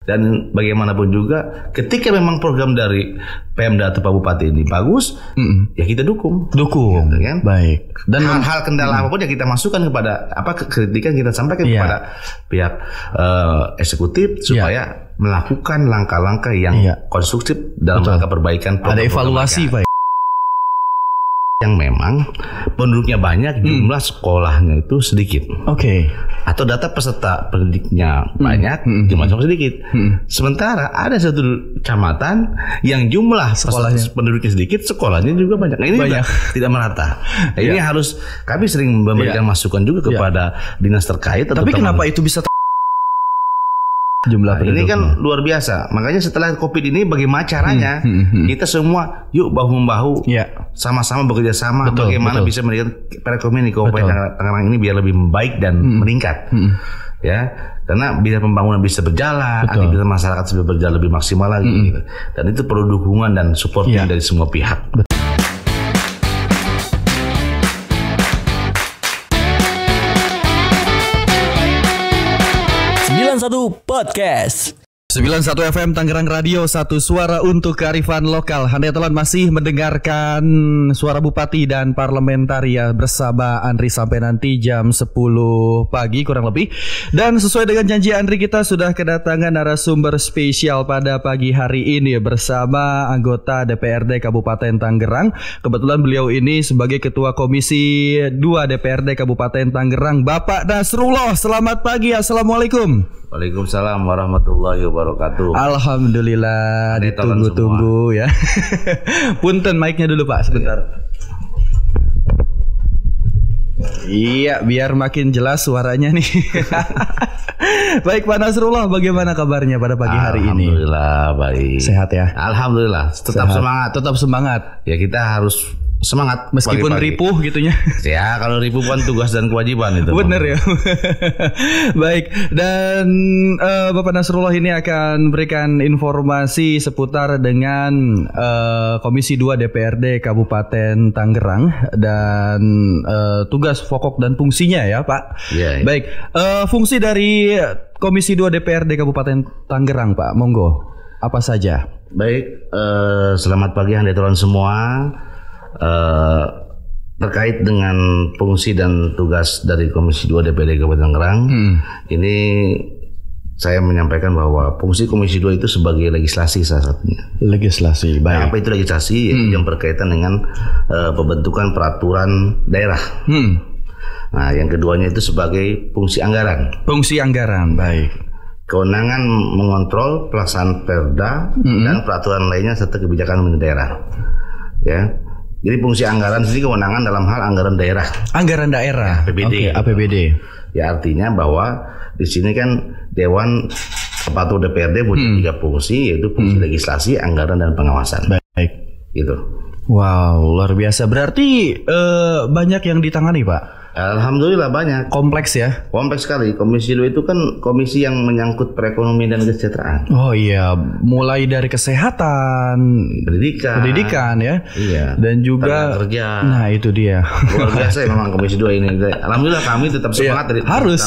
Dan bagaimanapun juga ketika memang program dari Pemda atau Pak Bupati ini bagus, ya kita dukung. Gitu, kan? Baik. Dan hal-hal kendala apapun yang kita masukkan kepada kritikan kita sampaikan kepada pihak eksekutif supaya melakukan langkah-langkah yang konstruktif dalam rangka perbaikan. Ada evaluasi, Pak. Yang memang penduduknya banyak, jumlah sekolahnya itu sedikit. Atau data peserta pendidiknya banyak, jumlah sekolah sedikit. Sementara ada satu kecamatan yang jumlah sekolahnya penduduknya sedikit, sekolahnya juga banyak. Nah, ini tidak merata. Nah, ini harus kami sering memberikan masukan juga kepada dinas terkait. Tapi kenapa itu bisa jumlah ini kan luar biasa. Makanya setelah COVID ini bagaimana caranya kita semua yuk bahu-membahu sama-sama bekerja sama bagaimana bisa meningkatkan perekonomian di Kabupaten Tangerang ini biar lebih baik dan meningkat. Ya, karena biar pembangunan bisa berjalan, aktivitas masyarakat bisa berjalan lebih maksimal lagi. Dan itu perlu dukungan dan supporting dari semua pihak. 91 Podcast. 91 FM Tangerang Radio, satu suara untuk kearifan lokal. Anda telah masih mendengarkan suara Bupati dan Parlementaria bersama Andri sampai nanti jam 10 pagi kurang lebih. Dan sesuai dengan janji Andri, kita sudah kedatangan narasumber spesial pada pagi hari ini bersama anggota DPRD Kabupaten Tangerang. Kebetulan beliau ini sebagai Ketua Komisi 2 DPRD Kabupaten Tangerang, Bapak Nasrullah. Selamat pagi, Assalamualaikum. Waalaikumsalam warahmatullahi wabarakatuh. Alhamdulillah, ditunggu-tunggu ya. Punten mic-nya dulu Pak sebentar. Iya, biar makin jelas suaranya nih. Baik Pak Nasrullah, bagaimana kabarnya pada pagi hari ini? Alhamdulillah baik. Sehat ya? Alhamdulillah, tetap semangat. Tetap semangat. Ya kita harus semangat meskipun pagi-pagi. Ripuh gitunya. Ya kalau ripuh kan tugas dan kewajiban itu. Bener ya. Baik, dan Bapak Nasrullah ini akan berikan informasi seputar dengan Komisi 2 DPRD Kabupaten Tangerang dan tugas pokok dan fungsinya ya Pak. Ya. Baik, fungsi dari Komisi 2 DPRD Kabupaten Tangerang Pak, monggo apa saja? Baik, selamat pagi hadirin semua. Terkait dengan fungsi dan tugas dari Komisi 2 DPRD Kabupaten Tangerang, ini saya menyampaikan bahwa fungsi Komisi 2 itu sebagai legislasi salah satunya. Legislasi, baik. Nah, apa itu legislasi? Yang berkaitan dengan pembentukan peraturan daerah. Nah, yang keduanya itu sebagai fungsi anggaran. Fungsi anggaran, baik. Kewenangan mengontrol pelaksanaan perda dan peraturan lainnya serta kebijakan pemerintah daerah. Ya. Jadi fungsi anggaran sendiri kewenangan dalam hal anggaran daerah. Anggaran daerah, APBD. APBD. Ya artinya bahwa di sini kan Dewan Kepatuh DPRD punya 3 fungsi, yaitu fungsi legislasi, anggaran dan pengawasan. Baik. Gitu. Wow, luar biasa. Berarti banyak yang ditangani Pak? Alhamdulillah banyak. Kompleks ya? Kompleks sekali. Komisi 2 itu kan komisi yang menyangkut perekonomian dan kesejahteraan. Oh iya, mulai dari kesehatan, pendidikan ya. Iya. Dan juga kerja. Nah, itu dia. Luar biasa memang Komisi 2 ini. Alhamdulillah kami tetap semangat dari harus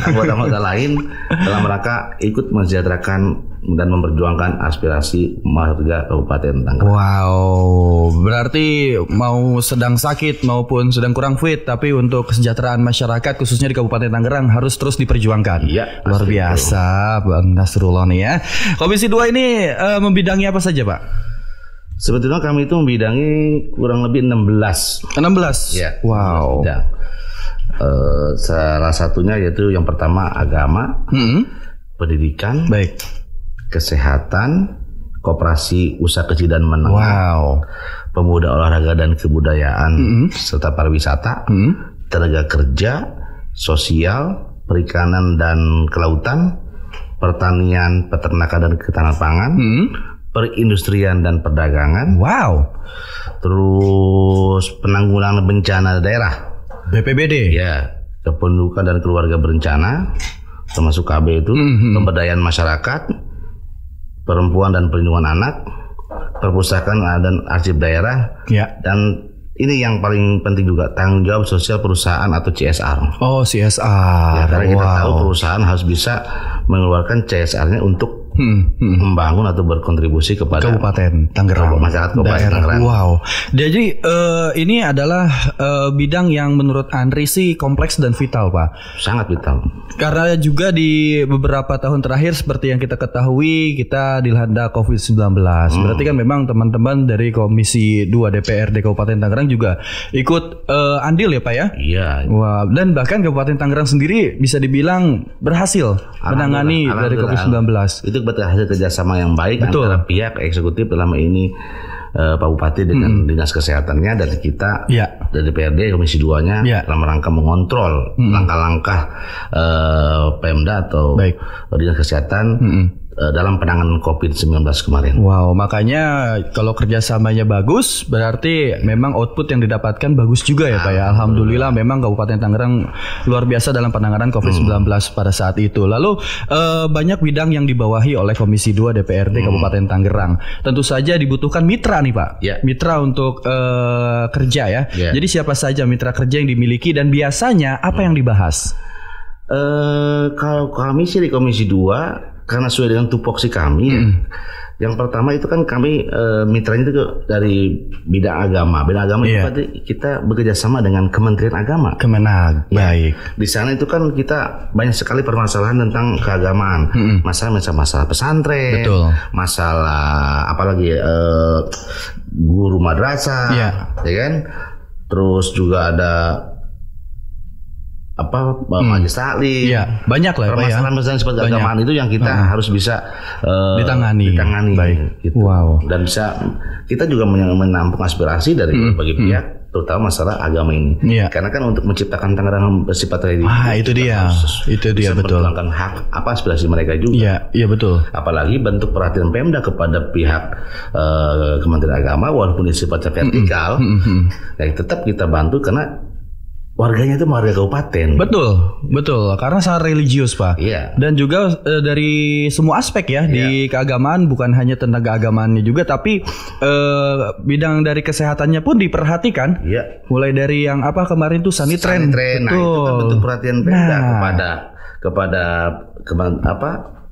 anggota-anggota lain dalam rangka ikut mensejahterakan dan memperjuangkan aspirasi warga Kabupaten Tangerang. Wow, berarti mau sedang sakit maupun sedang kurang fit, tapi untuk kesejahteraan masyarakat khususnya di Kabupaten Tangerang harus terus diperjuangkan. Iya, luar biasa itu. Bang Nasrullah nih ya. Komisi 2 ini membidangi apa saja Pak? Sebetulnya kami itu membidangi kurang lebih 16. Ya. Wow. Salah satunya yaitu yang pertama agama, pendidikan, baik, kesehatan, koperasi usaha kecil dan menengah, pemuda olahraga dan kebudayaan, serta pariwisata, tenaga kerja, sosial, perikanan dan kelautan, pertanian, peternakan dan ketahanan pangan, perindustrian dan perdagangan, terus penanggulangan bencana daerah, BPBD, ya, kependudukan dan keluarga berencana, termasuk KB itu, pemberdayaan masyarakat, perempuan dan perlindungan anak, perpustakaan dan arsip daerah, dan ini yang paling penting juga tanggung jawab sosial perusahaan atau CSR. Oh, CSR. Ya, karena kita tahu perusahaan harus bisa mengeluarkan CSR-nya untuk membangun atau berkontribusi kepada Kabupaten Tangerang, masyarakat Kabupaten Tangerang. Wow. Jadi ini adalah bidang yang menurut Andri sih kompleks dan vital, Pak. Sangat vital. Karena juga di beberapa tahun terakhir seperti yang kita ketahui kita dilanda COVID-19. Berarti kan memang teman-teman dari Komisi 2 DPRD Kabupaten Tangerang juga ikut andil ya, Pak ya? Iya. Wah, dan bahkan Kabupaten Tangerang sendiri bisa dibilang berhasil menangani dari COVID-19. Itu hasil kerjasama yang baik antara pihak eksekutif dalam ini Pak Bupati dengan dinas kesehatannya dan kita dari DPRD Komisi 2-nya dalam rangka mengontrol langkah-langkah Pemda atau dinas kesehatan dalam penanganan COVID-19 kemarin. Wow, makanya kalau kerjasamanya bagus, berarti memang output yang didapatkan bagus juga ya Pak ya. Alhamdulillah memang Kabupaten Tangerang luar biasa dalam penanganan COVID-19 pada saat itu. Lalu banyak bidang yang dibawahi oleh Komisi 2 DPRD Kabupaten Tangerang. Tentu saja dibutuhkan mitra nih Pak. Mitra untuk kerja ya. Jadi siapa saja mitra kerja yang dimiliki dan biasanya apa yang dibahas? Kalau kami sih di Komisi 2 karena sesuai dengan tupoksi kami yang pertama itu kan kami mitranya itu dari bidang agama. Bidang agama itu berarti kita bekerja sama dengan Kementerian Agama. Kemenag. Baik. Di sana itu kan kita banyak sekali permasalahan tentang keagamaan. Masalah pesantren, masalah apalagi guru madrasah, ya kan? Terus juga ada majelis taklim, banyak lah permasalahan seperti keagamaan itu yang kita harus bisa ditangani. Baik, gitu. Wow. Dan bisa kita juga menampung aspirasi dari berbagai pihak, terutama masalah agama ini. Karena kan untuk menciptakan Tangerang bersifat religius. Itu dia betul. Memperjuangkan hak aspirasi mereka juga. Iya betul. Apalagi bentuk perhatian Pemda kepada pihak Kementerian Agama walaupun sifatnya vertikal, tetap kita bantu karena warganya itu warga kabupaten. Betul. Karena sangat religius, Pak. Dan juga dari semua aspek ya di keagamaan, bukan hanya tenaga agamaannya juga, tapi bidang dari kesehatannya pun diperhatikan. Mulai dari yang kemarin tuh sanitren. Nah, itu kan bentuk perhatian Pemda kepada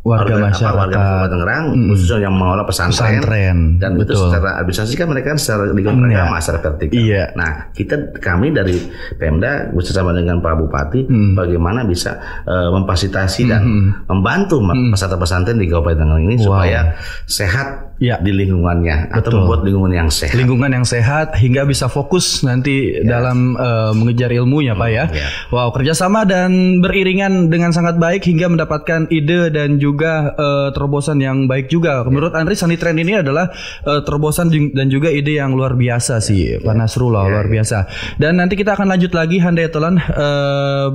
warga masyarakat Tangerang, khususnya yang mengelola pesantren. Dan itu secara administrasi kan mereka secara lingkungan agama secara vertikal. Nah, kami dari Pemda bersama dengan Pak Bupati bagaimana bisa memfasilitasi dan membantu peserta pesantren di Kabupaten Tangerang ini supaya sehat di lingkungannya atau membuat lingkungan yang sehat. Lingkungan yang sehat hingga bisa fokus nanti dalam mengejar ilmunya, Pak ya. Wow, kerjasama dan beriringan dengan sangat baik hingga mendapatkan ide dan juga terobosan yang baik juga. Menurut Andri, sanitren ini adalah terobosan dan juga ide yang luar biasa sih, Pak Nasrullah, luar biasa. Dan nanti kita akan lanjut lagi Handayatulan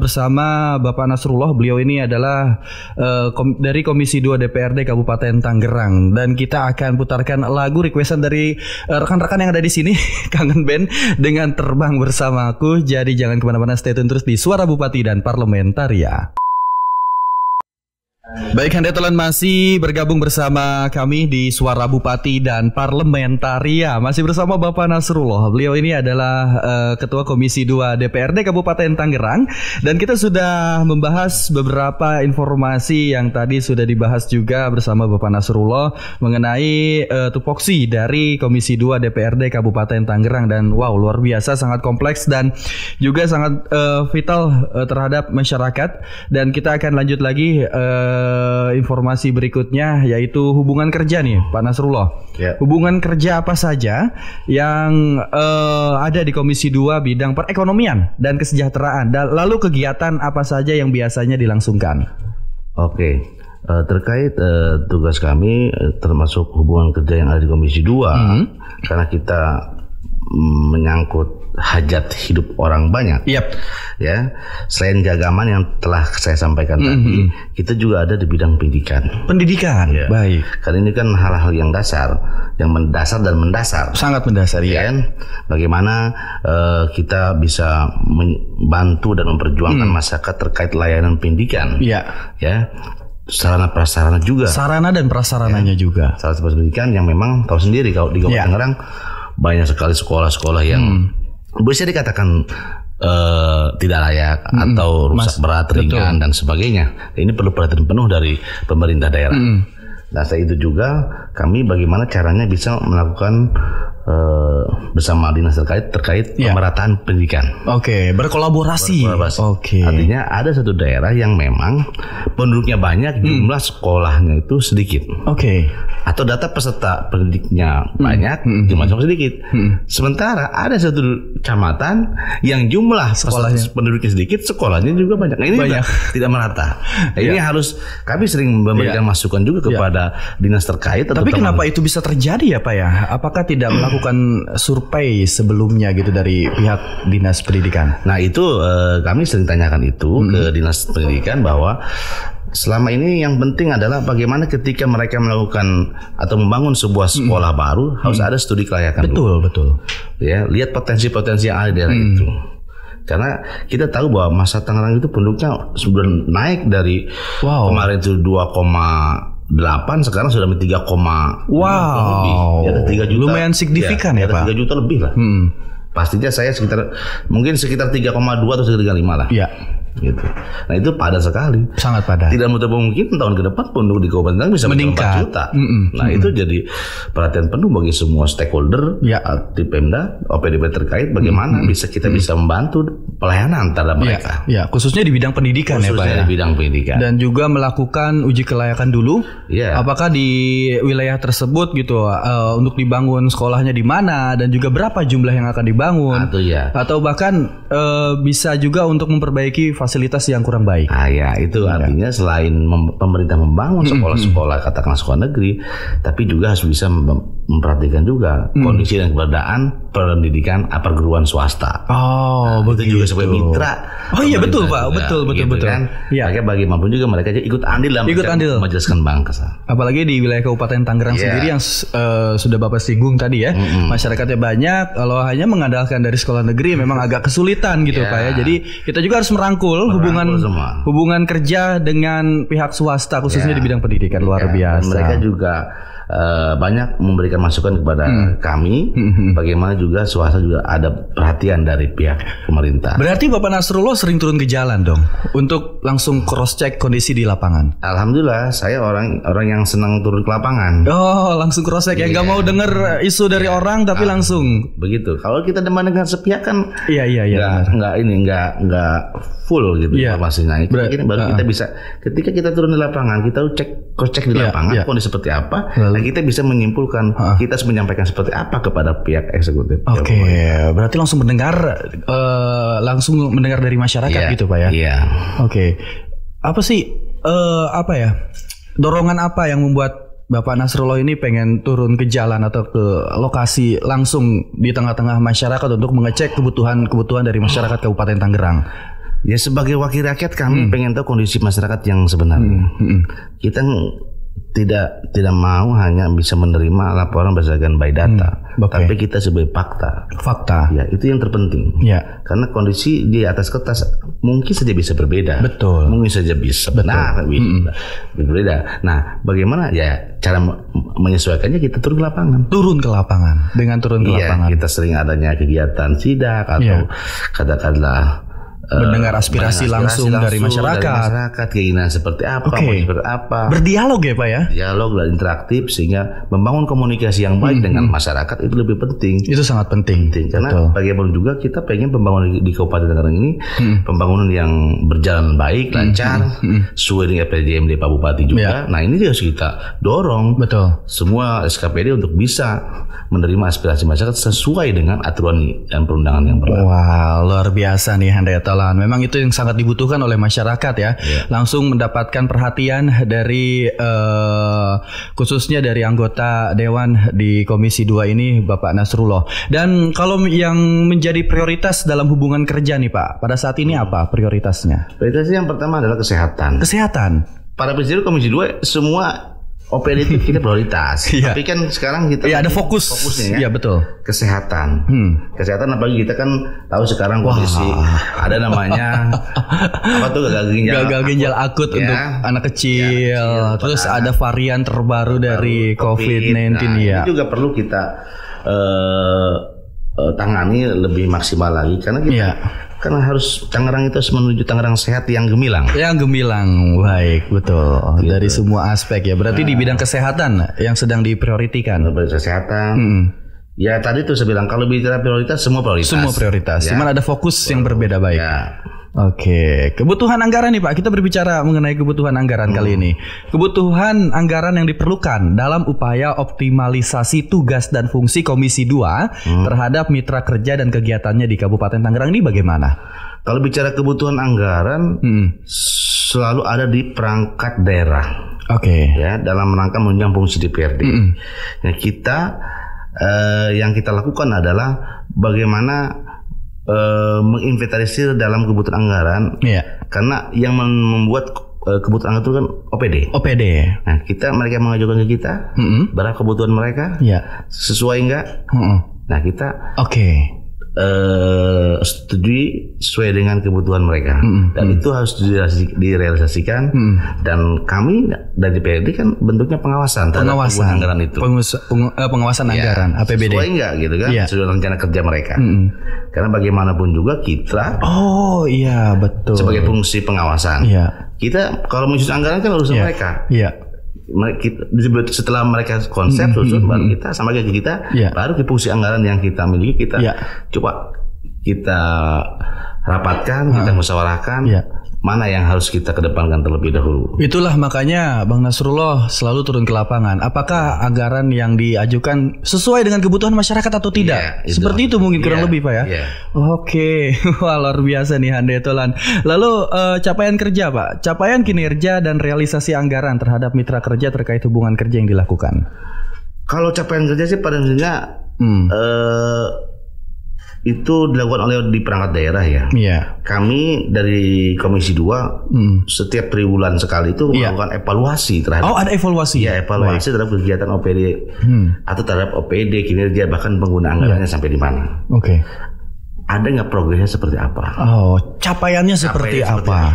bersama Bapak Nasrullah. Beliau ini adalah dari Komisi 2 DPRD Kabupaten Tangerang, dan kita akan putarkan lagu requestan dari rekan-rekan yang ada di sini. Kangen Band dengan Terbang Bersamaku. Jadi jangan kemana-mana, stay tune terus di Suara Bupati dan Parlementaria. Baik, Handayatulan masih bergabung bersama kami di Suara Bupati dan Parlementaria. Masih bersama Bapak Nasrullah. Beliau ini adalah Ketua Komisi 2 DPRD Kabupaten Tangerang. Dan kita sudah membahas beberapa informasi yang tadi sudah dibahas juga bersama Bapak Nasrullah mengenai tupoksi dari Komisi 2 DPRD Kabupaten Tangerang. Dan wow, luar biasa, sangat kompleks dan juga sangat vital terhadap masyarakat. Dan kita akan lanjut lagi informasi berikutnya, yaitu hubungan kerja nih Pak Nasrullah. Hubungan kerja apa saja yang ada di Komisi 2 bidang perekonomian dan kesejahteraan, dan lalu kegiatan apa saja yang biasanya dilangsungkan? Terkait tugas kami termasuk hubungan kerja yang ada di Komisi 2 karena kita menyangkut hajat hidup orang banyak. Ya, selain keagamaan yang telah saya sampaikan tadi, kita juga ada di bidang pendidikan. Baik. Karena ini kan hal-hal yang dasar, yang mendasar dan mendasar. Sangat mendasar, kan? Bagaimana kita bisa membantu dan memperjuangkan masyarakat terkait layanan pendidikan. Ya. Sarana prasarana juga. Sarana dan prasarananya juga. Sarana pendidikan yang memang tahu sendiri kalau di Kabupaten Tangerang banyak sekali sekolah-sekolah yang bisa dikatakan tidak layak atau rusak berat, ringan dan sebagainya. Ini perlu perhatian penuh dari pemerintah daerah. Nah, setelah itu juga kami bagaimana caranya bisa melakukan bersama dinas terkait pemerataan pendidikan. Oke, berkolaborasi. Oke. Artinya ada satu daerah yang memang penduduknya banyak, jumlah sekolahnya itu sedikit. Oke. Atau data peserta pendidiknya banyak, jumlah sekolah sedikit. Sementara ada satu kecamatan yang jumlah sekolahnya penduduknya sedikit, sekolahnya juga banyak. Nah, ini juga tidak merata. Nah, ini harus kami sering memberikan masukan juga kepada dinas terkait. Tapi kenapa itu bisa terjadi ya Pak ya? Apakah tidak melakukan survei sebelumnya gitu dari pihak dinas pendidikan? Nah itu kami sering tanyakan itu ke dinas pendidikan bahwa selama ini yang penting adalah bagaimana ketika mereka melakukan atau membangun sebuah sekolah baru harus ada studi kelayakan. Betul. Ya, lihat potensi-potensi yang ada di daerah itu. Karena kita tahu bahwa masa Tangerang itu penduduknya sudah naik dari kemarin itu 2,8 sekarang sudah 3, lebih. Ya, 3 juta. Lumayan signifikan ya Pak. 3 juta lebih lah. Pastinya saya mungkin sekitar 3,2 atau sekitar 3,5 lah. Iya. Gitu. Nah itu padat sekali. Sangat padat. Tidak menutup mungkin tahun ke depan penduduk di Kabupaten Tangerang bisa meningkat 4 juta. Nah itu jadi perhatian penuh bagi semua stakeholder di Pemda, OPDP terkait bagaimana kita bisa membantu pelayanan terhadap mereka. Ya, khususnya di bidang pendidikan ya Pak ya. Di bidang pendidikan. Dan juga melakukan uji kelayakan dulu. Apakah di wilayah tersebut gitu untuk dibangun sekolahnya di mana dan juga berapa jumlah yang akan dibangun. Atau bahkan bisa juga untuk memperbaiki fasilitas yang kurang baik. Itu artinya selain pemerintah membangun sekolah-sekolah katakanlah sekolah negeri, tapi juga harus bisa memperhatikan juga kondisi dan keberadaan pendidikan perguruan swasta. Begitu. Itu juga sebagai mitra. Betul Pak, betul. Kan? Makanya bagaimapun juga mereka ikut andil dalam menjelaskan bangsa. Apalagi di wilayah Kabupaten Tangerang sendiri yang sudah Bapak singgung tadi ya, masyarakatnya banyak. Kalau hanya mengandalkan dari sekolah negeri memang agak kesulitan gitu Pak ya. Jadi kita juga harus merangkul hubungan kerja dengan pihak swasta khususnya di bidang pendidikan luar biasa. Dan mereka juga banyak memberikan masukan kepada kami bagaimana juga swasta juga ada perhatian dari pihak pemerintah. Berarti Bapak Nasrullah sering turun ke jalan dong untuk langsung cross check kondisi di lapangan. Alhamdulillah saya orang yang senang turun ke lapangan. Langsung cross check ya, nggak mau denger isu dari orang tapi langsung. Begitu. Kalau kita dengan sepihak kan nggak full gitu informasinya. Itu baru kita bisa ketika kita turun di lapangan kita cross check di lapangan kondisi seperti apa. Nah, kita bisa menyimpulkan, kita harus menyampaikan seperti apa kepada pihak eksekutif. Berarti langsung mendengar dari masyarakat gitu Pak ya. Apa sih dorongan apa yang membuat Bapak Nasrullah ini pengen turun ke jalan atau ke lokasi langsung di tengah-tengah masyarakat untuk mengecek kebutuhan dari masyarakat Kabupaten Tangerang? Ya sebagai wakil rakyat kami pengen tahu kondisi masyarakat yang sebenarnya. Kita tidak mau hanya bisa menerima laporan berdasarkan by data, tapi kita sebagai fakta. Ya, itu yang terpenting. Karena kondisi di atas kertas mungkin saja bisa berbeda. Mungkin saja bisa benar, berbeda. Nah, bagaimana cara menyesuaikannya? Kita turun ke lapangan. Dengan turun ke lapangan. Kita sering adanya kegiatan sidak atau katakanlah mendengar aspirasi langsung dari masyarakat, keinginan seperti apa, berdialog ya Pak ya, dialog dan interaktif sehingga membangun komunikasi yang baik dengan masyarakat itu lebih penting. Itu sangat penting. Karena bagaimana juga kita pengen pembangunan di Kabupaten Tangerang ini pembangunan yang berjalan baik, lancar, sesuai dengan PJMD Pak Bupati juga. Nah ini harus kita dorong semua SKPD untuk bisa menerima aspirasi masyarakat sesuai dengan aturan dan perundangan yang berlaku. Luar biasa nih Handayatullah. Memang itu yang sangat dibutuhkan oleh masyarakat ya. Langsung mendapatkan perhatian dari khususnya dari anggota Dewan di Komisi 2 ini Bapak Nasrullah. Dan kalau yang menjadi prioritas dalam hubungan kerja nih Pak, pada saat ini apa prioritasnya? Prioritasnya yang pertama adalah kesehatan. Para presiden Komisi 2 semua OPD itu kita prioritas. Tapi kan sekarang kita ada fokusnya ya. Betul. Kesehatan. Kesehatan apalagi kita kan tahu sekarang kondisi ada namanya apa tuh gagal ginjal akut untuk anak kecil. Terus ada varian terbaru dari COVID-19 Ini juga perlu kita tangani lebih maksimal lagi karena kita Karena harus Tangerang itu harus menuju Tangerang sehat yang gemilang. Yang gemilang, baik, betul. Gitu. Dari semua aspek ya. Berarti di bidang kesehatan yang sedang diprioritikan. Kesehatan. Ya tadi tuh saya bilang kalau bicara prioritas semua prioritas. Semua prioritas. Ya. Cuman ada fokus yang berbeda baik. Ya. Oke, kebutuhan anggaran nih Pak. Kita berbicara mengenai kebutuhan anggaran kali ini. Kebutuhan anggaran yang diperlukan dalam upaya optimalisasi tugas dan fungsi Komisi 2 terhadap mitra kerja dan kegiatannya di Kabupaten Tangerang ini bagaimana? Kalau bicara kebutuhan anggaran selalu ada di perangkat daerah. Oke. Ya, dalam rangka menunjang fungsi DPRD. Nah, yang kita lakukan adalah bagaimana menginventarisir dalam kebutuhan anggaran, karena yang membuat kebutuhan anggaran itu kan OPD. Nah, mereka mengajukan ke kita berapa kebutuhan mereka, sesuai enggak? Nah, kita setujui sesuai dengan kebutuhan mereka, dan itu harus direalisasikan. Dan kami dari DPRD kan bentuknya pengawasan terhadap anggaran itu, pengawasan anggaran APBD. Sesuai enggak gitu kan, sesuai rencana kerja mereka. Karena bagaimanapun juga kita, betul, sebagai fungsi pengawasan, kita kalau menyusun anggaran kan urusan mereka. Setelah mereka konsep susun baru kita sama kayak kita, baru ke fungsi anggaran yang kita miliki kita coba kita rapatkan, kita musyawarahkan mana yang harus kita kedepankan terlebih dahulu. Itulah makanya Bang Nasrullah selalu turun ke lapangan. Apakah anggaran yang diajukan sesuai dengan kebutuhan masyarakat atau tidak? Seperti itu mungkin kurang lebih Pak ya. Oke, wah luar biasa nih Hande Tolan. Lalu capaian kerja Pak, capaian kinerja dan realisasi anggaran terhadap mitra kerja terkait hubungan kerja yang dilakukan. Kalau capaian kerja sih pada intinya itu dilakukan oleh di perangkat daerah ya. Kami dari Komisi 2 setiap triwulan sekali itu melakukan evaluasi terhadap. Ada evaluasi. Ya, evaluasi terhadap kegiatan OPD atau terhadap OPD kinerja, bahkan pengguna anggarannya sampai di mana. Ada nggak progresnya seperti apa? Capaiannya seperti apa?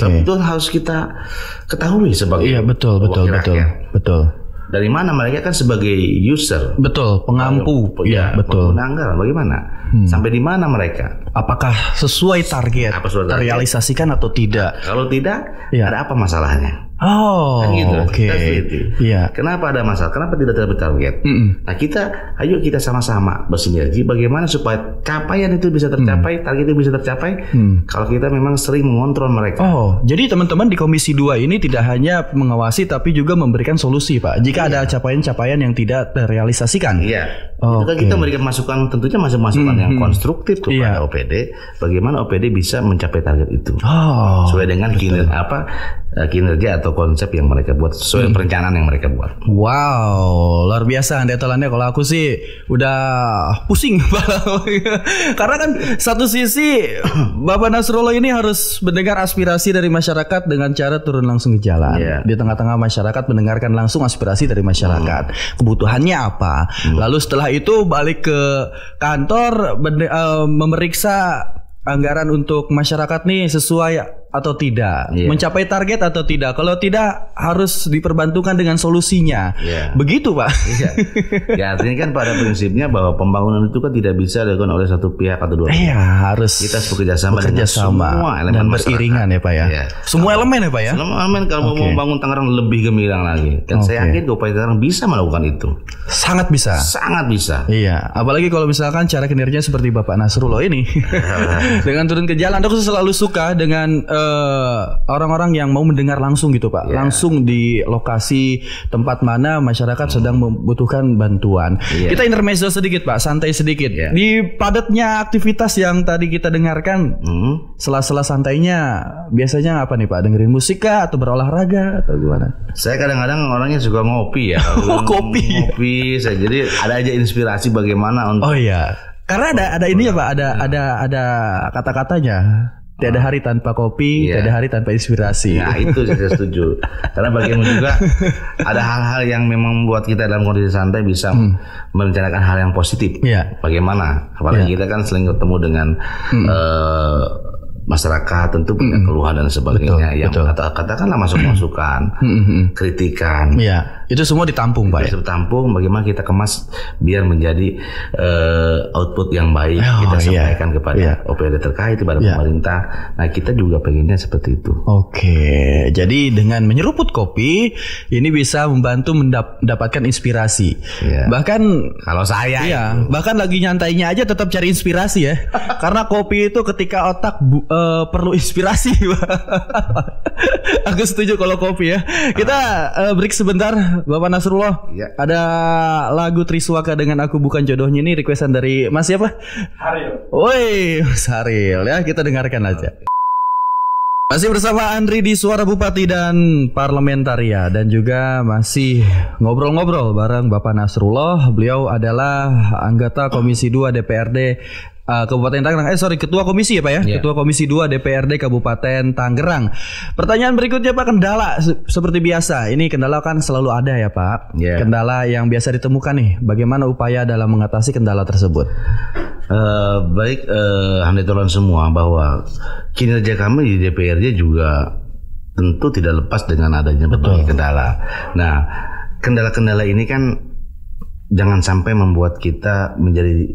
Itu harus kita ketahui sebagai betul. Dari mana mereka kan sebagai user, pengampu, betul. Anggaran bagaimana? Sampai di mana mereka? Apakah sesuai target? Terrealisasikan atau tidak? Kalau tidak, ada apa masalahnya? Kan gitu. Kenapa ada masalah? Kenapa tidak tercapai target? Nah, ayo kita sama-sama bersinergi bagaimana supaya capaian itu bisa tercapai, target itu bisa tercapai. Kalau kita memang sering mengontrol mereka. Jadi teman-teman di Komisi 2 ini tidak hanya mengawasi tapi juga memberikan solusi, Pak. Jika ada capaian-capaian yang tidak terrealisasikan. Itu kan kita memberikan masukan, tentunya masukan yang konstruktif kepada OPD, bagaimana OPD bisa mencapai target itu. Sesuai dengan kinerja atau konsep yang mereka buat, sesuai perencanaan yang mereka buat. Wow, luar biasa Hande Tolannya. Kalau aku sih udah pusing karena kan satu sisi Bapak Nasrullah ini harus mendengar aspirasi dari masyarakat dengan cara turun langsung ke jalan. Di tengah-tengah masyarakat mendengarkan langsung aspirasi dari masyarakat, kebutuhannya apa. Lalu setelah itu balik ke kantor memeriksa anggaran untuk masyarakat nih sesuai atau tidak, mencapai target atau tidak. Kalau tidak, harus diperbantukan dengan solusinya. Begitu Pak. Ya, artinya kan pada prinsipnya bahwa pembangunan itu kan tidak bisa dilakukan oleh satu pihak atau dua pihak. Harus kita bekerja sama dengan semua elemen dan beriringan ya Pak ya. Semua elemen ya Pak ya. Semua elemen kalau mau membangun Tangerang lebih gemilang lagi. Dan saya yakin Kabupaten Tangerang bisa melakukan itu. Sangat bisa. Sangat bisa. Apalagi kalau misalkan cara kinerja seperti Bapak Nasrullah ini dengan turun ke jalan. Aku selalu suka dengan orang-orang yang mau mendengar langsung gitu Pak, langsung di lokasi tempat mana masyarakat sedang membutuhkan bantuan. Kita intermezzo sedikit Pak, santai sedikit. Di padatnya aktivitas yang tadi kita dengarkan, sela-sela santainya biasanya apa nih Pak? Dengerin musik kah atau berolahraga atau gimana? Saya kadang-kadang orangnya suka ngopi ya. Ngopi, jadi ada aja inspirasi bagaimana untuk. Karena ada ini ya Pak, ada kata-katanya. Tiada hari tanpa kopi, tiada hari tanpa inspirasi. Nah, itu saya setuju. Karena bagian juga ada hal-hal yang memang membuat kita dalam kondisi santai bisa merencanakan hal yang positif. Bagaimana? Apalagi kita kan sering ketemu dengan masyarakat, tentu punya keluhan dan sebagainya. Katakanlah masukan, kritikan. Itu semua ditampung, Pak. Itu ditampung, bagaimana kita kemas biar menjadi output yang baik, kita sampaikan kepada OPD terkait, kepada pemerintah. Nah, kita juga pengennya seperti itu. Oke, jadi dengan menyeruput kopi ini bisa membantu mendapatkan inspirasi. Bahkan kalau saya bahkan lagi nyantainya aja tetap cari inspirasi ya. Karena kopi itu ketika otak perlu inspirasi. Aku setuju kalau kopi ya. Kita break sebentar, Bapak Nasrullah. Ada lagu Triswaka dengan Aku Bukan Jodohnya, ini requestan dari Mas siapa? Haril. Woi, Mas Haril ya, kita dengarkan aja. Masih bersama Andri di Suara Bupati dan Parlementaria, dan juga masih ngobrol-ngobrol bareng Bapak Nasrullah. Beliau adalah anggota Komisi 2 DPRD Kabupaten Tangerang. Ketua Komisi ya Pak ya? Ketua Komisi 2 DPRD Kabupaten Tangerang. Pertanyaan berikutnya Pak, kendala seperti biasa. Ini kendala kan selalu ada ya Pak. Kendala yang biasa ditemukan nih. Bagaimana upaya dalam mengatasi kendala tersebut? Baik, handetolan semua bahwa kinerja kami di DPRD juga tentu tidak lepas dengan adanya berbagai kendala. Nah, kendala-kendala ini kan jangan sampai membuat kita menjadi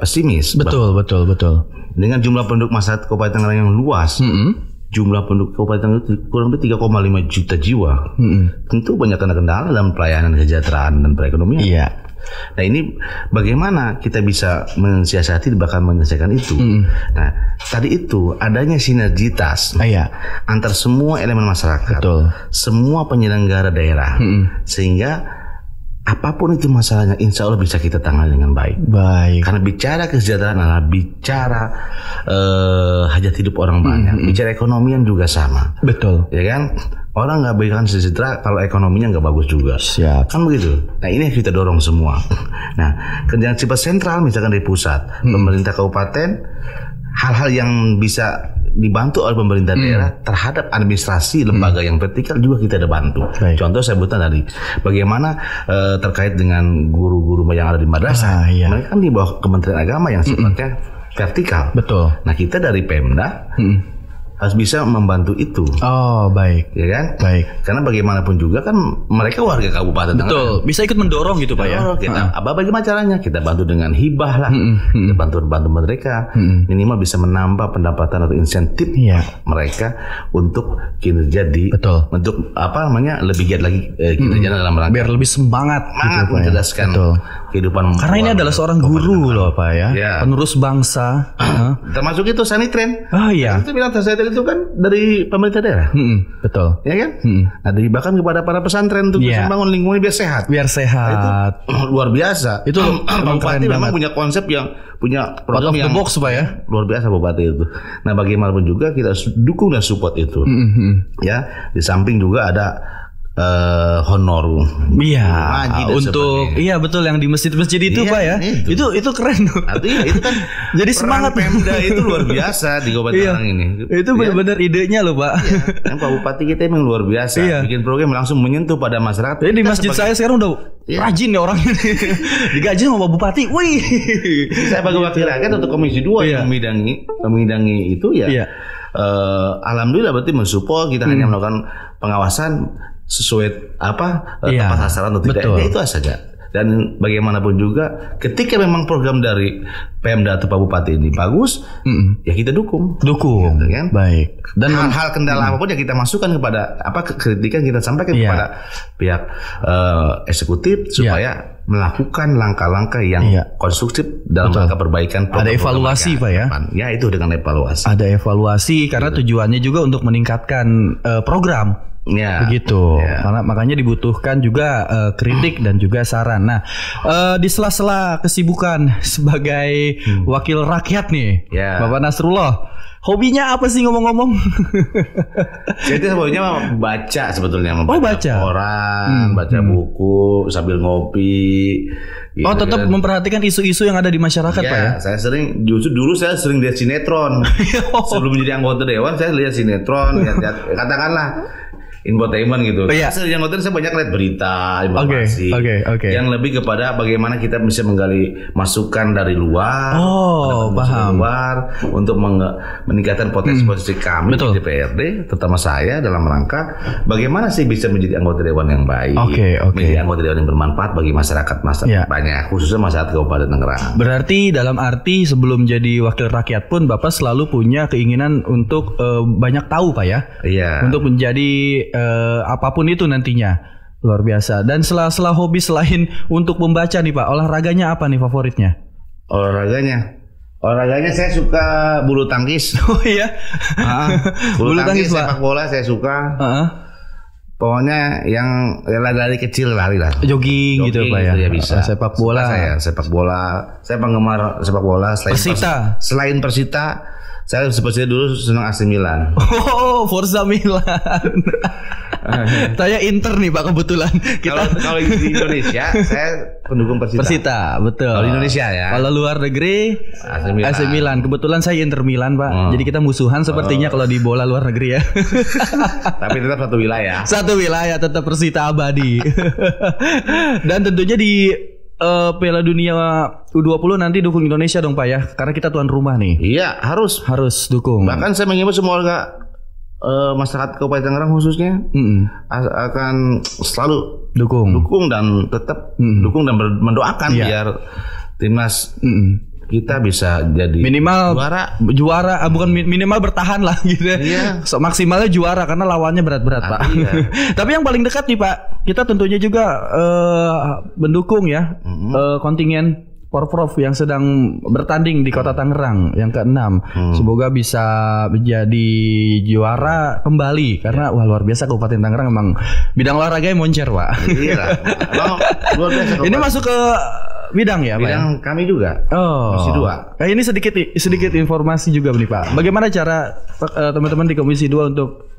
pesimis. Betul. Dengan jumlah penduduk masyarakat Kabupaten Tangerang yang luas, jumlah penduduk Kabupaten Tangerang itu kurang lebih 3,5 juta jiwa. Tentu banyak kendala dalam pelayanan kesejahteraan dan perekonomian. Nah, ini bagaimana kita bisa mensiasati bahkan menyelesaikan itu. Nah, tadi itu adanya sinergitas antar semua elemen masyarakat, semua penyelenggara daerah, sehingga apapun itu masalahnya, insya Allah bisa kita tangani dengan baik. Karena bicara kesejahteraan adalah bicara hajat hidup orang banyak. Bicara ekonomian juga sama. Ya kan? Orang nggak berikan sejahtera kalau ekonominya nggak bagus juga. Kan begitu. Nah, ini yang kita dorong semua. Nah, kerjaan sifat sentral misalkan dari pusat, pemerintah kabupaten, hal-hal yang bisa dibantu oleh pemerintah daerah terhadap administrasi lembaga yang vertikal juga kita ada bantu. Contoh saya sebutkan tadi, bagaimana terkait dengan guru-guru yang ada di madrasah, mereka kan di bawah Kementerian Agama yang sifatnya vertikal. Nah, kita dari Pemda harus bisa membantu itu. Ya kan? Karena bagaimanapun juga kan mereka warga kabupaten Tangerang. Bisa ikut mendorong gitu Pak ya. Bagaimana caranya? Kita bantu dengan hibah lah. Kita bantu mereka minimal bisa menambah pendapatan atau insentif mereka untuk kinerja di untuk lebih giat lagi kinerja dalam rangka biar lebih semangat gitu, mencerdaskan kehidupan. Karena ini adalah seorang guru loh Pak ya. Penerus bangsa. Termasuk itu sanitren. Itu bilang sanitren itu kan dari pemerintah daerah. Ya kan? Nah, bahkan kepada para pesantren untuk bisa membangun lingkungan biar sehat. Nah, itu luar biasa. Itu Bupati memang punya konsep yang punya program yang box Pak ya. Luar biasa Bupati itu. Nah, bagaimanapun juga kita dukung dan support itu. Ya, di samping juga ada honor untuk betul yang di masjid-masjid itu Pak ya. Itu keren tuh. Artinya itu kan jadi semangat Pemda itu luar biasa di Kabupaten Tangerang ini. Itu benar-benar idenya loh Pak. Pak Bupati kita emang luar biasa. Bikin program langsung menyentuh pada masyarakat. Jadi di masjid saya sekarang udah rajin nih orangnya. Digaji sama Pak Bupati. Wih. Saya sebagai wakil rakyat untuk Komisi 2 yang memidangi itu alhamdulillah berarti mensupport, kita hanya melakukan pengawasan sesuai tepat sasaran atau tidak. Itu saja. Dan bagaimanapun juga ketika memang program dari Pemda atau Pak Bupati ini bagus, ya kita dukung gitu, kan? Dan hal-hal kendala apapun yang kita masukkan kepada kritikan kita sampaikan kepada pihak eksekutif supaya melakukan langkah-langkah yang konstruktif dalam rangka perbaikan. Ada evaluasi Pak ya? Ya, itu dengan evaluasi. Ada evaluasi karena tujuannya juga untuk meningkatkan program. Begitu. Karena makanya dibutuhkan juga kritik dan juga saran. Nah, di sela-sela kesibukan sebagai wakil rakyat nih, Bapak Nasrullah, hobinya apa sih ngomong-ngomong? Jadi hobinya baca sebetulnya, baca koran, baca buku sambil ngopi. Gitu tetap kan. Memperhatikan isu-isu yang ada di masyarakat Pak ya? Saya dulu saya sering lihat sinetron. Sebelum menjadi anggota dewan saya lihat sinetron, katakanlah infotainment gitu. Yang nonton saya banyak lihat berita, informasi yang lebih kepada bagaimana kita bisa menggali masukan dari luar, paham. Luar untuk meningkatkan potensi kami di DPRD, terutama saya dalam rangka bagaimana sih bisa menjadi anggota dewan yang baik, menjadi anggota dewan yang bermanfaat bagi masyarakat banyak, khususnya masyarakat Kabupaten Tangerang. Berarti dalam arti sebelum jadi wakil rakyat pun Bapak selalu punya keinginan untuk banyak tahu Pak ya, untuk menjadi apapun itu nantinya. Luar biasa. Dan sela hobi selain untuk membaca nih Pak, olahraganya apa nih favoritnya? Olahraganya saya suka bulu tangkis. Oh iya. Bulu tangkis, sepak bola saya suka. Pokoknya yang lari kecil lari lah. Jogging gitu Pak ya. Bisa. Sepak bola. Sepak bola. Saya penggemar sepak bola. Selain Persita, saya seperti dulu senang AC Milan. Oh, Forza Milan. Saya Inter nih Pak kebetulan. Kalau di Indonesia saya pendukung Persita. Betul. Kalau di Indonesia ya. Kalau luar negeri AC Milan. Kebetulan saya Inter Milan Pak. Jadi kita musuhan sepertinya kalau di bola luar negeri ya. Tapi tetap satu wilayah. Satu wilayah, tetap Persita abadi. Dan tentunya di Piala Dunia U20 nanti dukung Indonesia dong Pak ya, karena kita tuan rumah nih. Iya, harus dukung. Bahkan saya mengimbau semua warga masyarakat Kabupaten Tangerang khususnya akan selalu dukung dan tetap dukung dan mendoakan biar timnas kita bisa jadi minimal juara bukan minimal bertahan lah gitu ya. Maksimalnya juara karena lawannya berat-berat Pak. Tapi yang paling dekat nih Pak, kita tentunya juga mendukung ya kontingen Porprov yang sedang bertanding di Kota Tangerang yang ke-6. Semoga bisa menjadi juara kembali karena wah luar biasa Kabupaten Tangerang emang bidang olahraganya moncer Pak. Luar biasa. Ini masuk ke bidang ya Pak? Bidang kami juga. Komisi 2. Ini sedikit informasi juga nih Pak. Bagaimana cara teman-teman di Komisi 2 untuk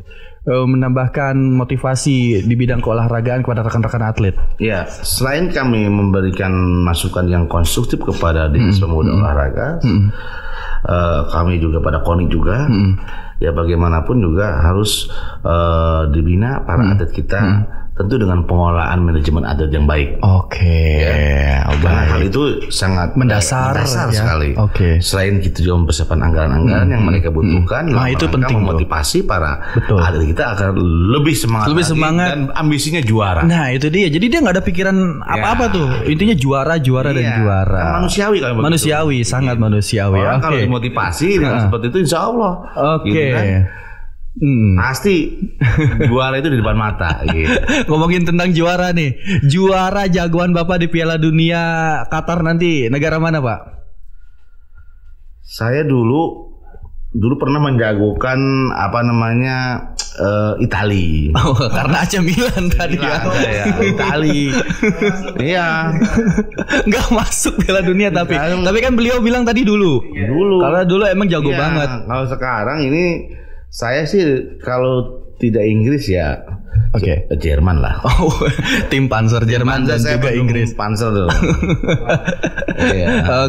menambahkan motivasi di bidang keolahragaan kepada rekan-rekan atlet? Ya, selain kami memberikan masukan yang konstruktif kepada Dinas Pemuda Olahraga, kami juga pada KONI juga, ya bagaimanapun juga harus dibina para atlet kita. Tentu dengan pengolahan manajemen atlet yang baik. Karena hal itu sangat mendasar sekali. Selain kita juga mempersiapkan anggaran-anggaran yang mereka butuhkan, itu penting memotivasi para atlet kita agar lebih semangat dan ambisinya juara. Nah itu dia. Jadi dia nggak ada pikiran apa-apa tuh. Intinya juara dan juara. Kan manusiawi kalau manusiawi, sangat manusiawi. Kalau dimotivasi dengan seperti itu, insya Allah. Gitu kan? Pasti juara itu di depan mata gitu. Ngomongin tentang juara nih, juara jagoan Bapak di Piala Dunia Qatar nanti negara mana Pak? Saya dulu pernah menjagokan Itali. Karena AC Milan tadi ya. Itali. Iya. Nggak masuk Piala Dunia tapi kan beliau bilang tadi dulu. Karena dulu emang jago banget. Kalau sekarang ini saya sih kalau tidak Inggris ya Jerman lah. Tim Panzer Jerman dan juga Inggris. Panzer dulu.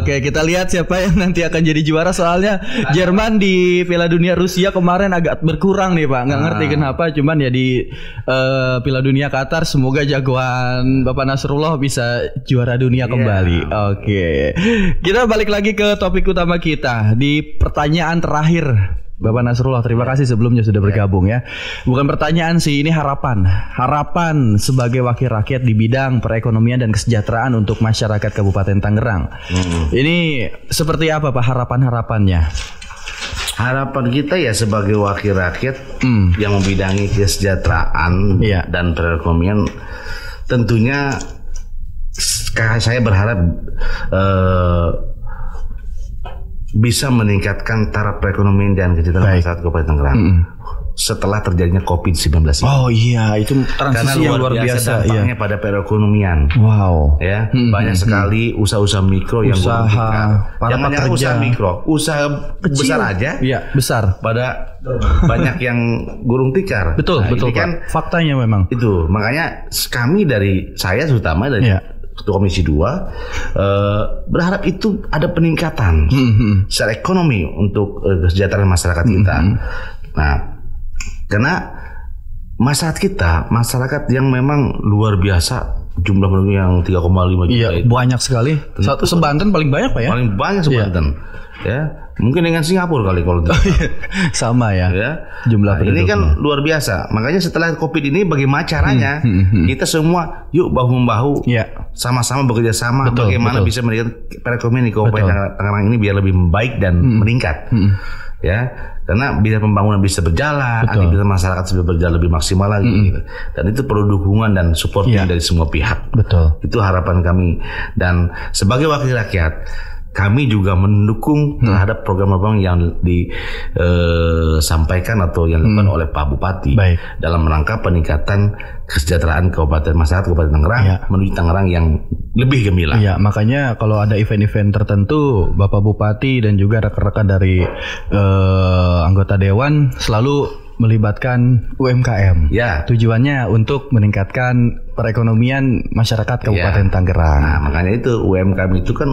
Kita lihat siapa yang nanti akan jadi juara. Soalnya Jerman di Piala Dunia Rusia kemarin agak berkurang nih Pak. Nggak ngerti kenapa. Cuman ya di Piala Dunia Qatar semoga jagoan Bapak Nasrullah bisa juara dunia kembali. Kita balik lagi ke topik utama kita di pertanyaan terakhir. Bapak Nasrullah, terima kasih sebelumnya sudah bergabung ya. Bukan pertanyaan sih, ini harapan sebagai wakil rakyat di bidang perekonomian dan kesejahteraan untuk masyarakat Kabupaten Tangerang. Ini seperti apa Pak harapan-harapannya? Harapan kita ya sebagai wakil rakyat yang membidangi kesejahteraan dan perekonomian, tentunya saya berharap bisa meningkatkan taraf perekonomian dan kesejahteraan masyarakat Kabupaten Tangerang setelah terjadinya COVID-19 ini. Oh iya, itu transisi yang luar biasa dampaknya pada perekonomian. Ya, banyak sekali usaha-usaha mikro yang gulung tikar. Jangan usaha mikro, usaha kecil, besar aja. Iya, besar. Pada banyak yang gulung tikar. Betul kan faktanya memang. Itu, makanya kami saya terutama dari Ketua Komisi 2 berharap itu ada peningkatan secara ekonomi untuk kesejahteraan masyarakat kita. Nah, karena masyarakat yang memang luar biasa, jumlah penduduk yang 3,5 juta. Iya, itu banyak sekali. Satu sebanten paling banyak Pak ya? Paling banyak sebanten. Ya, mungkin dengan Singapura kali kalau sama ya. Jumlah penduduknya. Ini kan luar biasa. Makanya setelah Covid ini bagaimana caranya kita semua yuk bahu-membahu sama-sama bekerja sama bagaimana bisa meningkatkan perekonomian di Kabupaten Tangerang ini biar lebih baik dan meningkat. Ya, karena biar pembangunan bisa berjalan, aktivitas masyarakat bisa berjalan lebih maksimal lagi. Gitu. Dan itu perlu dukungan dan supporting dari semua pihak. Betul. Itu harapan kami. Dan sebagai wakil rakyat, kami juga mendukung terhadap program-program yang disampaikan atau yang dilakukan oleh Pak Bupati dalam rangka peningkatan kesejahteraan masyarakat Kabupaten Tangerang menuju Tangerang yang lebih gemilang. Iya, makanya kalau ada event-event tertentu, Bapak Bupati dan juga rekan-rekan dari anggota dewan selalu melibatkan UMKM. Ya. Tujuannya untuk meningkatkan perekonomian masyarakat Kabupaten Tangerang. Nah, makanya itu UMKM itu kan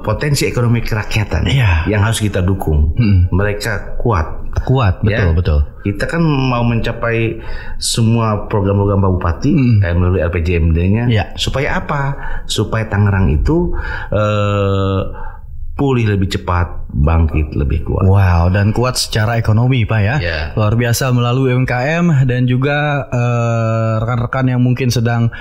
potensi ekonomi kerakyatan yang harus kita dukung. Mereka kuat, betul. Kita kan mau mencapai semua program-program Pak Bupati melalui RPJMD-nya. Supaya apa? Supaya Tangerang itu pulih lebih cepat, bangkit lebih kuat. Wow, dan kuat secara ekonomi Pak ya. Luar biasa melalui UMKM dan juga rekan-rekan yang mungkin sedang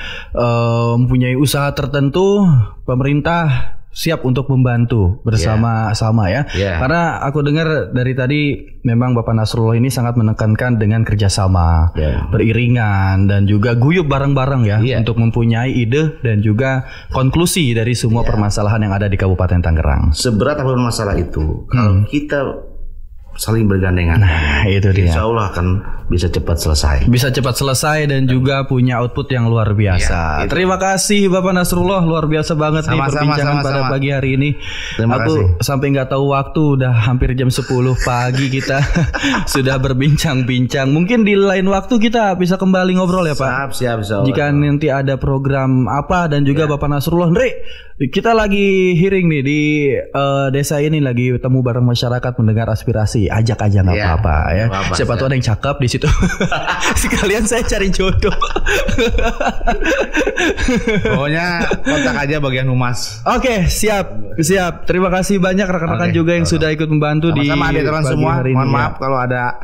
mempunyai usaha tertentu, pemerintah siap untuk membantu bersama-sama ya. Karena aku dengar dari tadi memang Bapak Nasrullah ini sangat menekankan dengan kerjasama, beriringan dan juga guyup bareng-bareng ya untuk mempunyai ide dan juga konklusi dari semua permasalahan yang ada di Kabupaten Tangerang. Seberat apapun masalah itu, kalau kita saling bergandengan, itu dia. Insya Allah akan bisa cepat selesai. Dan juga punya output yang luar biasa. Terima kasih Bapak Nasrullah, luar biasa banget nih perbincangan pada pagi hari ini. Aku sampai nggak tahu waktu, udah hampir jam 10 pagi kita sudah berbincang-bincang. Mungkin di lain waktu kita bisa kembali ngobrol ya Pak. Siap. Jika nanti ada program apa dan juga Bapak Nasrullah, kita lagi hearing nih di desa ini, lagi temu bareng masyarakat mendengar aspirasi. Ajak aja nggak apa-apa ya. Siapa tahu ada yang cakep di situ. Sekalian saya cari jodoh. Pokoknya kontak aja bagian humas. Oke, siap. Terima kasih banyak rekan-rekan juga yang sudah ikut membantu di teman semua. Mohon maaf kalau ada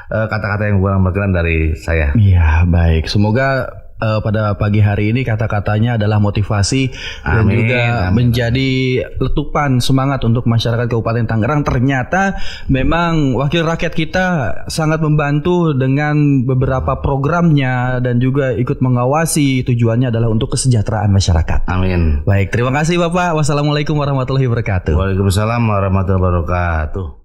kata-kata yang kurang berkenan dari saya. Iya, baik. Semoga pada pagi hari ini kata-katanya adalah motivasi dan juga menjadi letupan semangat untuk masyarakat Kabupaten Tangerang. Ternyata memang wakil rakyat kita sangat membantu dengan beberapa programnya dan juga ikut mengawasi. Tujuannya adalah untuk kesejahteraan masyarakat. Amin. Baik, terima kasih Bapak. Wassalamualaikum warahmatullahi wabarakatuh. Waalaikumsalam warahmatullahi wabarakatuh.